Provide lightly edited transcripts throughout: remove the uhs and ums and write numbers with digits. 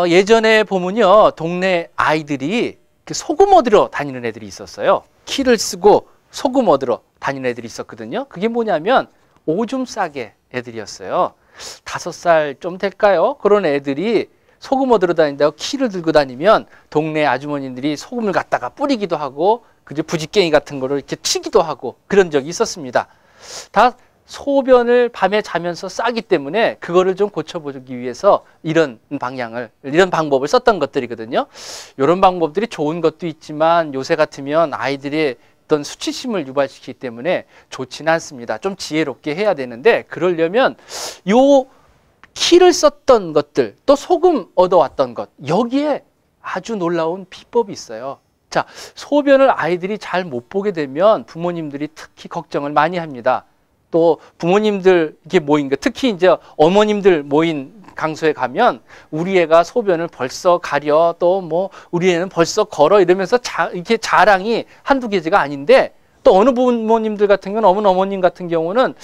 예전에 보면요, 동네 아이들이 소금 얻으러 다니는 애들이 있었어요. 키를 쓰고 소금 얻으러 다니는 애들이 있었거든요. 그게 뭐냐면 오줌 싸개 애들이었어요. 5살 좀 될까요? 그런 애들이 소금 얻으러 다닌다고 키를 들고 다니면 동네 아주머니들이 소금을 갖다가 뿌리기도 하고 그저 부지깽이 같은 거를 이렇게 치기도 하고 그런 적이 있었습니다. 다 소변을 밤에 자면서 싸기 때문에 그거를 좀 고쳐보기 위해서 이런 방법을 썼던 것들이거든요. 이런 방법들이 좋은 것도 있지만 요새 같으면 아이들의 어떤 수치심을 유발시키기 때문에 좋지는 않습니다. 좀 지혜롭게 해야 되는데, 그러려면 요 키를 썼던 것들, 또 소금 얻어왔던 것, 여기에 아주 놀라운 비법이 있어요. 자, 소변을 아이들이 잘 못 보게 되면 부모님들이 특히 걱정을 많이 합니다. 또 부모님들 이렇게 모인 거, 특히 이제 어머님들 모인 강소에 가면 우리 애가 소변을 벌써 가려, 또 뭐 우리 애는 벌써 걸어 이러면서 이렇게 자랑이 한두 개지가 아닌데, 또 어느 부모님들 같은 경우는, 어머님 같은 경우는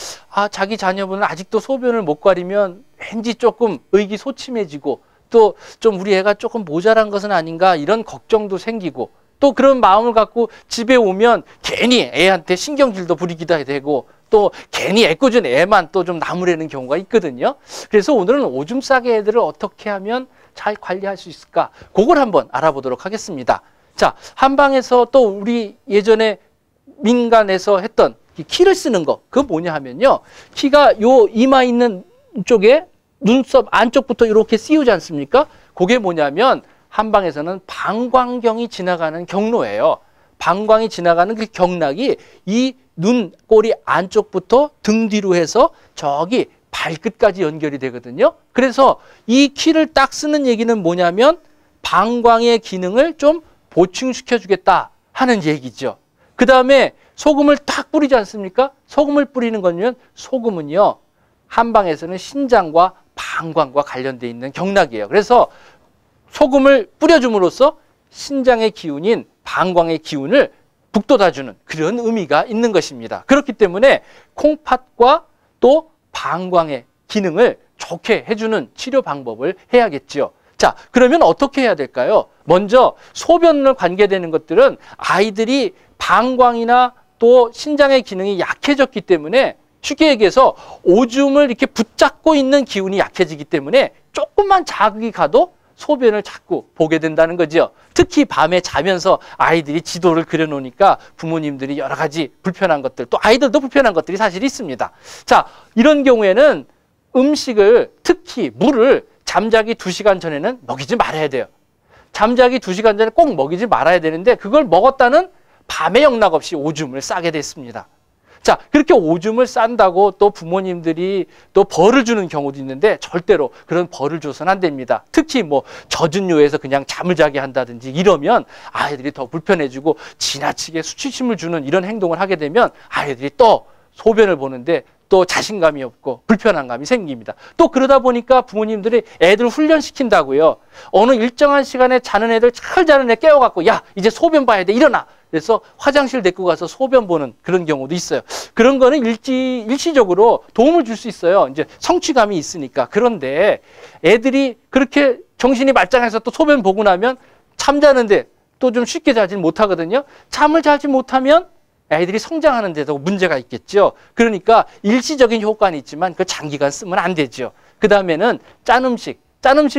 자기 자녀분은 아직도 소변을 못 가리면 왠지 조금 의기소침해지고, 또 좀 우리 애가 조금 모자란 것은 아닌가 이런 걱정도 생기고, 또 그런 마음을 갖고 집에 오면 괜히 애한테 신경질도 부리기도 되고, 또 괜히 애꿎은 애만 또 좀 나무라는 경우가 있거든요. 그래서 오늘은 오줌 싸개 애들을 어떻게 하면 잘 관리할 수 있을까, 그걸 한번 알아보도록 하겠습니다. 자, 한방에서 또 우리 예전에 민간에서 했던 키를 쓰는 거, 그거 뭐냐 하면요, 키가 요 이마 있는 쪽에 눈썹 안쪽부터 이렇게 씌우지 않습니까? 그게 뭐냐면 한방에서는 방광경이 지나가는 경로예요. 방광이 지나가는 그 경락이 이 눈, 꼬리 안쪽부터 등 뒤로 해서 저기 발끝까지 연결이 되거든요. 그래서 이 키를 딱 쓰는 얘기는 뭐냐면 방광의 기능을 좀 보충시켜 주겠다 하는 얘기죠. 그 다음에 소금을 딱 뿌리지 않습니까? 소금을 뿌리는 거는, 소금은요, 한방에서는 신장과 방광과 관련되어 있는 경락이에요. 그래서 소금을 뿌려줌으로써 신장의 기운인 방광의 기운을 북돋아주는 그런 의미가 있는 것입니다. 그렇기 때문에 콩팥과 또 방광의 기능을 좋게 해주는 치료 방법을 해야겠죠. 자, 그러면 어떻게 해야 될까요? 먼저 소변을 관계되는 것들은 아이들이 방광이나 또 신장의 기능이 약해졌기 때문에, 쉽게 얘기해서 오줌을 이렇게 붙잡고 있는 기운이 약해지기 때문에 조금만 자극이 가도 소변을 자꾸 보게 된다는 거죠. 특히 밤에 자면서 아이들이 지도를 그려놓으니까 부모님들이 여러 가지 불편한 것들, 또 아이들도 불편한 것들이 사실 있습니다. 자, 이런 경우에는 음식을, 특히 물을 잠자기 2시간 전에는 먹이지 말아야 돼요. 잠자기 2시간 전에 꼭 먹이지 말아야 되는데, 그걸 먹었다는 밤에 영락없이 오줌을 싸게 됐습니다. 자, 그렇게 오줌을 싼다고 또 부모님들이 또 벌을 주는 경우도 있는데, 절대로 그런 벌을 줘서는 안 됩니다. 특히 뭐 젖은 요에서 그냥 잠을 자게 한다든지 이러면 아이들이 더 불편해지고 지나치게 수치심을 주는 이런 행동을 하게 되면 아이들이 또 소변을 보는데 또 자신감이 없고 불편한 감이 생깁니다. 또 그러다 보니까 부모님들이 애들 훈련시킨다고요. 어느 일정한 시간에 자는 애들, 잘 자는 애 깨워갖고, 야, 이제 소변 봐야 돼, 일어나. 그래서 화장실 데리고 가서 소변 보는 그런 경우도 있어요. 그런 거는 일시적으로 도움을 줄 수 있어요. 이제 성취감이 있으니까. 그런데 애들이 그렇게 정신이 말짱해서 또 소변 보고 나면 잠자는데 또 좀 쉽게 자질 못하거든요. 잠을 자지 못하면 애들이 성장하는 데도 문제가 있겠죠. 그러니까 일시적인 효과는 있지만 그 장기간 쓰면 안 되죠. 그 다음에는 짠 음식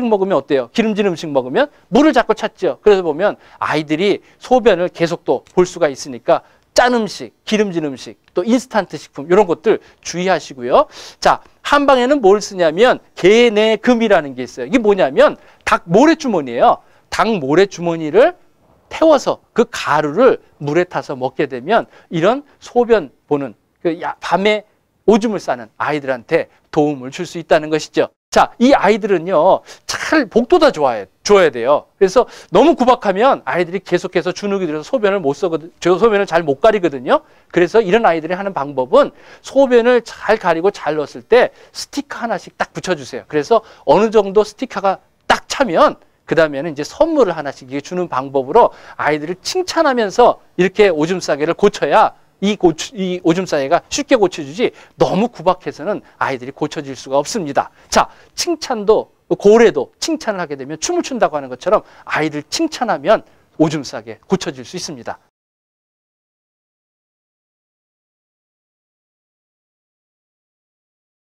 먹으면 어때요? 기름진 음식 먹으면 물을 자꾸 찾죠. 그래서 보면 아이들이 소변을 계속 또 볼 수가 있으니까 짠 음식, 기름진 음식, 또 인스턴트 식품 이런 것들 주의하시고요. 자, 한방에는 뭘 쓰냐면 개내금이라는 게 있어요. 이게 뭐냐면 닭 모래주머니예요. 닭 모래주머니를 태워서 그 가루를 물에 타서 먹게 되면 이런 소변 보는, 밤에 오줌을 싸는 아이들한테 도움을 줄 수 있다는 것이죠. 자, 이 아이들은요, 잘 복돋아 줘야 돼요. 그래서 너무 구박하면 아이들이 계속해서 주눅이 들어서 소변을 잘 못 가리거든요. 그래서 이런 아이들이 하는 방법은 소변을 잘 가리고 잘 넣었을 때 스티커 하나씩 딱 붙여주세요. 그래서 어느 정도 스티커가 딱 차면 그 다음에는 이제 선물을 하나씩 주는 방법으로 아이들을 칭찬하면서 이렇게 오줌 싸개를 고쳐야 이 오줌 싸개가 쉽게 고쳐주지, 너무 구박해서는 아이들이 고쳐질 수가 없습니다. 자, 칭찬도 고래도 칭찬을 하게 되면 춤을 춘다고 하는 것처럼 아이들 칭찬하면 오줌 싸게 고쳐질 수 있습니다.